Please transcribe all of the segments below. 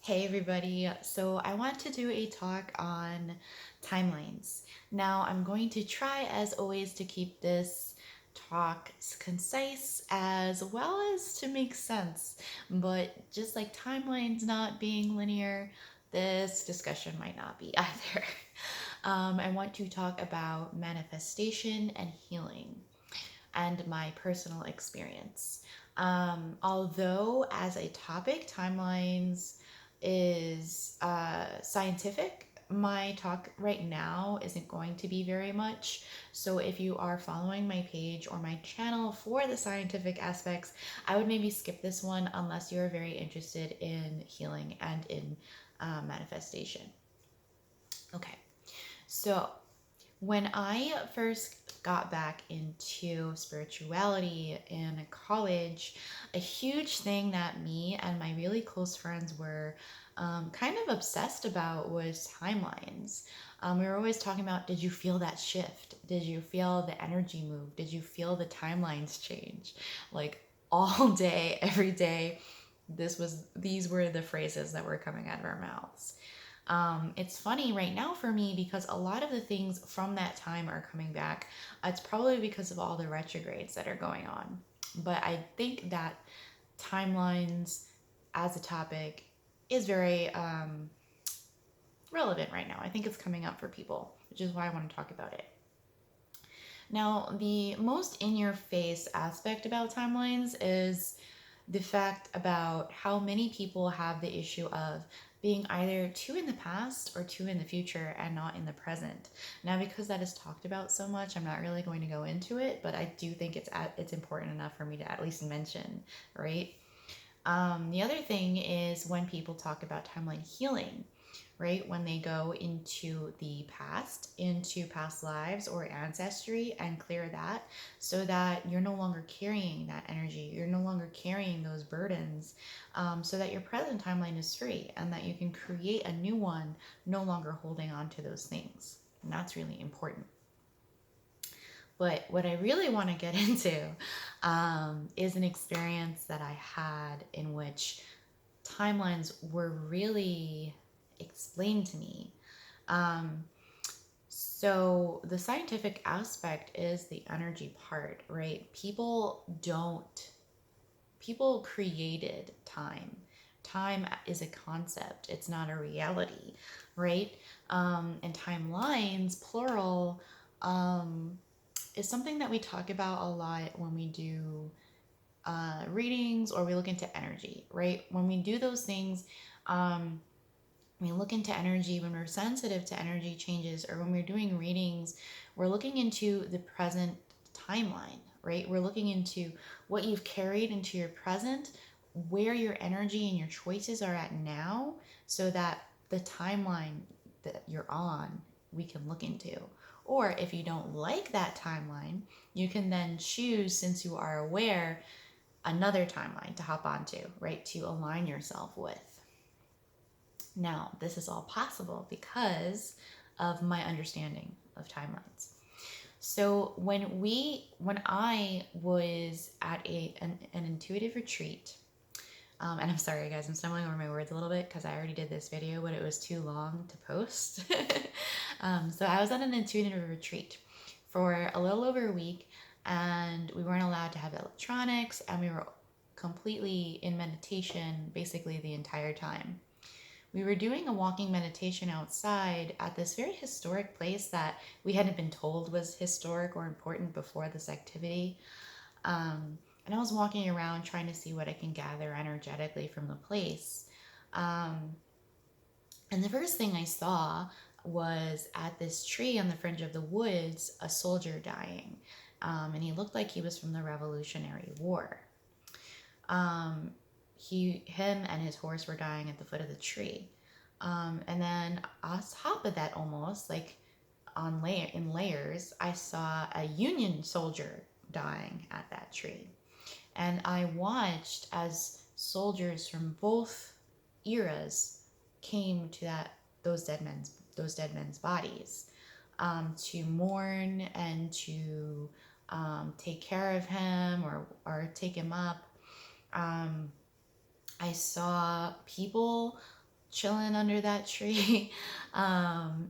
Hey everybody, so I want to do a talk on timelines. Now I'm going to try as always to keep this talk concise as well as to make sense, but just like timelines not being linear, this discussion might not be either. I want to talk about manifestation and healing and my personal experience. Although, as a topic, timelines is scientific, my talk right now isn't going to be very much. So, if you are following my page or my channel for the scientific aspects, I would maybe skip this one unless you're very interested in healing and in manifestation. Okay, so when I first got back into spirituality in college, a huge thing that me and my really close friends were kind of obsessed about was timelines. We were always talking about, did you feel that shift? Did you feel the energy move? Did you feel the timelines change? Like all day, every day, these were the phrases that were coming out of our mouths. It's funny right now for me because a lot of the things from that time are coming back. It's probably because of all the retrogrades that are going on. But I think that timelines as a topic is very relevant right now. I think it's coming up for people, which is why I want to talk about it. Now, the most in your face aspect about timelines is the fact about how many people have the issue of being either too in the past or too in the future and not in the present. Now, because that is talked about so much, I'm not really going to go into it, but I do think it's important enough for me to at least mention, right? The other thing is when people talk about timeline healing, right? When they go into the past, into past lives or ancestry and clear that so that you're no longer carrying that energy, you're no longer carrying those burdens, so that your present timeline is free and that you can create a new one, no longer holding on to those things. And that's really important. But what I really want to get into is an experience that I had in which timelines were really explained to me. Um, so the scientific aspect is the energy part, right? People created time. Time is a concept, it's not a reality, right? And timelines, plural, um, is something that we talk about a lot when we do readings or we look into energy, right? When we do those things, um, we look into energy, when we're sensitive to energy changes, or when we're doing readings, we're looking into the present timeline, right? We're looking into what you've carried into your present, where your energy and your choices are at now, so that the timeline that you're on, we can look into. Or if you don't like that timeline, you can then choose, since you are aware, another timeline to hop onto, right? To align yourself with. Now, this is all possible because of my understanding of timelines. So when I was at an intuitive retreat, and I'm sorry guys, I'm stumbling over my words a little bit because I already did this video, but it was too long to post. So I was at an intuitive retreat for a little over a week, and we weren't allowed to have electronics, and we were completely in meditation basically the entire time. We were doing a walking meditation outside at this very historic place that we hadn't been told was historic or important before this activity. And I was walking around trying to see what I can gather energetically from the place. Um, and the first thing I saw was at this tree on the fringe of the woods, a soldier dying. And he looked like he was from the Revolutionary War. Um, him and his horse were dying at the foot of the tree. And then on top of that, almost like in layers, I saw a Union soldier dying at that tree. And I watched as soldiers from both eras came to those dead men's bodies, to mourn and to take care of him or take him up. I saw people chilling under that tree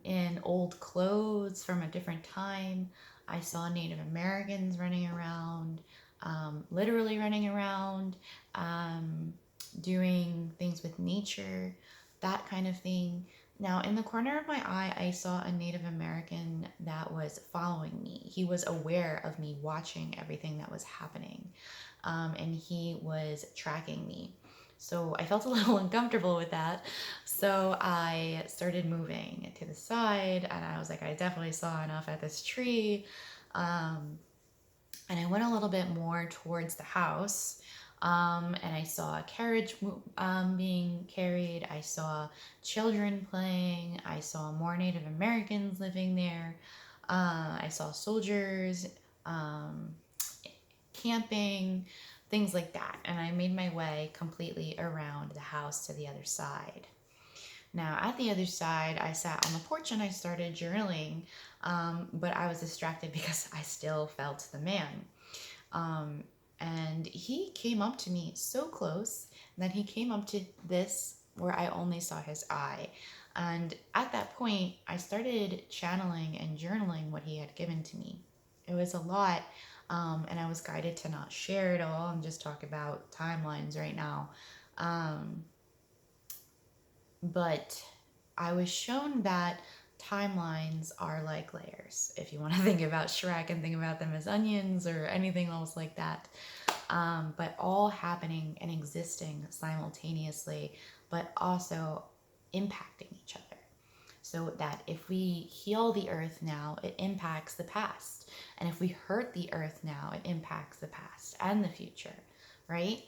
in old clothes from a different time. I saw Native Americans running around, literally running around, um, doing things with nature, that kind of thing. Now, in the corner of my eye, I saw a Native American that was following me. He was aware of me watching everything that was happening, and he was tracking me. So I felt a little uncomfortable with that. So I started moving to the side, and I was like, I definitely saw enough at this tree. Um, and I went a little bit more towards the house. And I saw a carriage being carried. I saw children playing. I saw more Native Americans living there. I saw soldiers um, camping, things like that. And I made my way completely around the house to the other side. Now, at the other side, I sat on the porch and I started journaling, but I was distracted because I still felt the man. Um, and he came up to me so close that he came up to this where I only saw his eye. And at that point, I started channeling and journaling what he had given to me. It was a lot, and I was guided to not share it all and just talk about timelines right now. Um, but I was shown that timelines are like layers. If you want to think about Shrek and think about them as onions or anything else like that, but all happening and existing simultaneously, but also impacting each other. So that if we heal the earth now, it impacts the past. And if we hurt the earth now, it impacts the past and the future, right?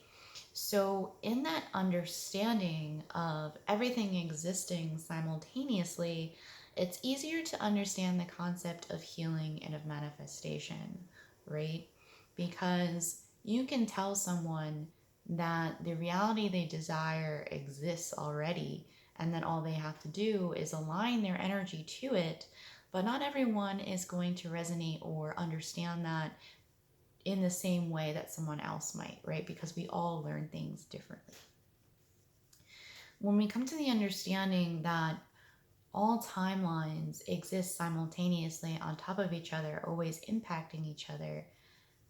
So, in that understanding of everything existing simultaneously, it's easier to understand the concept of healing and of manifestation, right? Because you can tell someone that the reality they desire exists already, and that all they have to do is align their energy to it. But not everyone is going to resonate or understand that in the same way that someone else might, right? Because we all learn things differently. When we come to the understanding that all timelines exist simultaneously on top of each other, always impacting each other,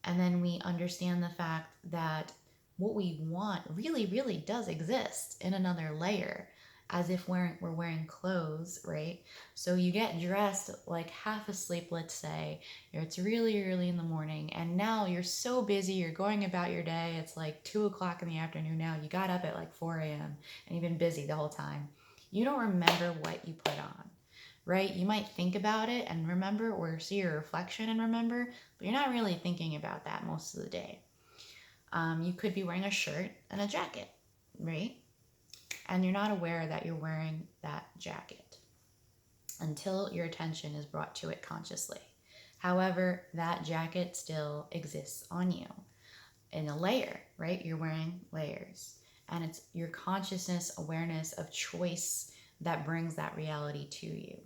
and then we understand the fact that what we want really, really does exist in another layer, as if we're wearing clothes, right? So you get dressed like half asleep, let's say. It's really early in the morning, and now you're so busy, you're going about your day. It's like 2 o'clock in the afternoon now. You got up at like 4 a.m., and you've been busy the whole time. You don't remember what you put on, right? You might think about it and remember, or see your reflection and remember, but you're not really thinking about that most of the day. You could be wearing a shirt and a jacket, right? And you're not aware that you're wearing that jacket until your attention is brought to it consciously. However, that jacket still exists on you in a layer, right? You're wearing layers. And it's your consciousness, awareness of choice that brings that reality to you.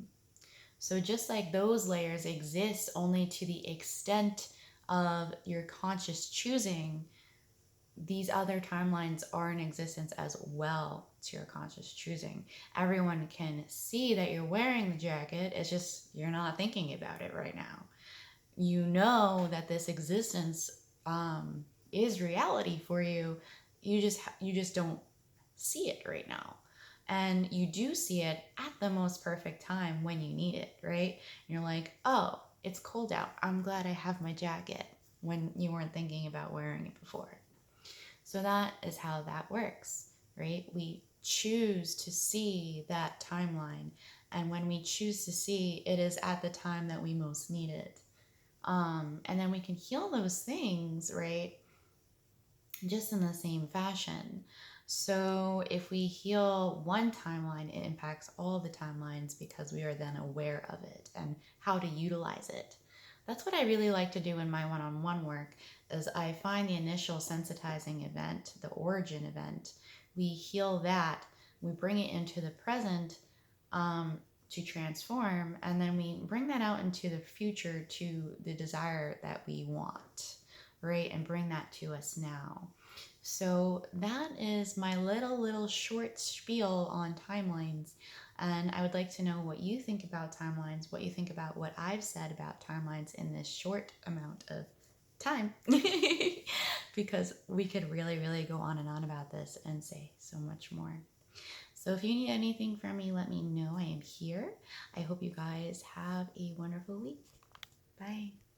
So just like those layers exist only to the extent of your conscious choosing, these other timelines are in existence as well to your conscious choosing. Everyone can see that you're wearing the jacket, it's just you're not thinking about it right now. You know that this existence is reality for you. You just don't see it right now. And you do see it at the most perfect time when you need it, right? And you're like, oh, it's cold out. I'm glad I have my jacket, when you weren't thinking about wearing it before. So that is how that works, right? We choose to see that timeline. And when we choose to see, it is at the time that we most need it. And then we can heal those things, right? Just in the same fashion. So if we heal one timeline, it impacts all the timelines because we are then aware of it and how to utilize it. That's what I really like to do in my one-on-one work is I find the initial sensitizing event, the origin event, we heal that, we bring it into the present to transform, and then we bring that out into the future to the desire that we want, right? And bring that to us now. So that is my little short spiel on timelines. And I would like to know what you think about timelines, what you think about what I've said about timelines in this short amount of time. Because we could really go on and on about this and say so much more. So if you need anything from me, let me know. I am here. I hope you guys have a wonderful week. Bye.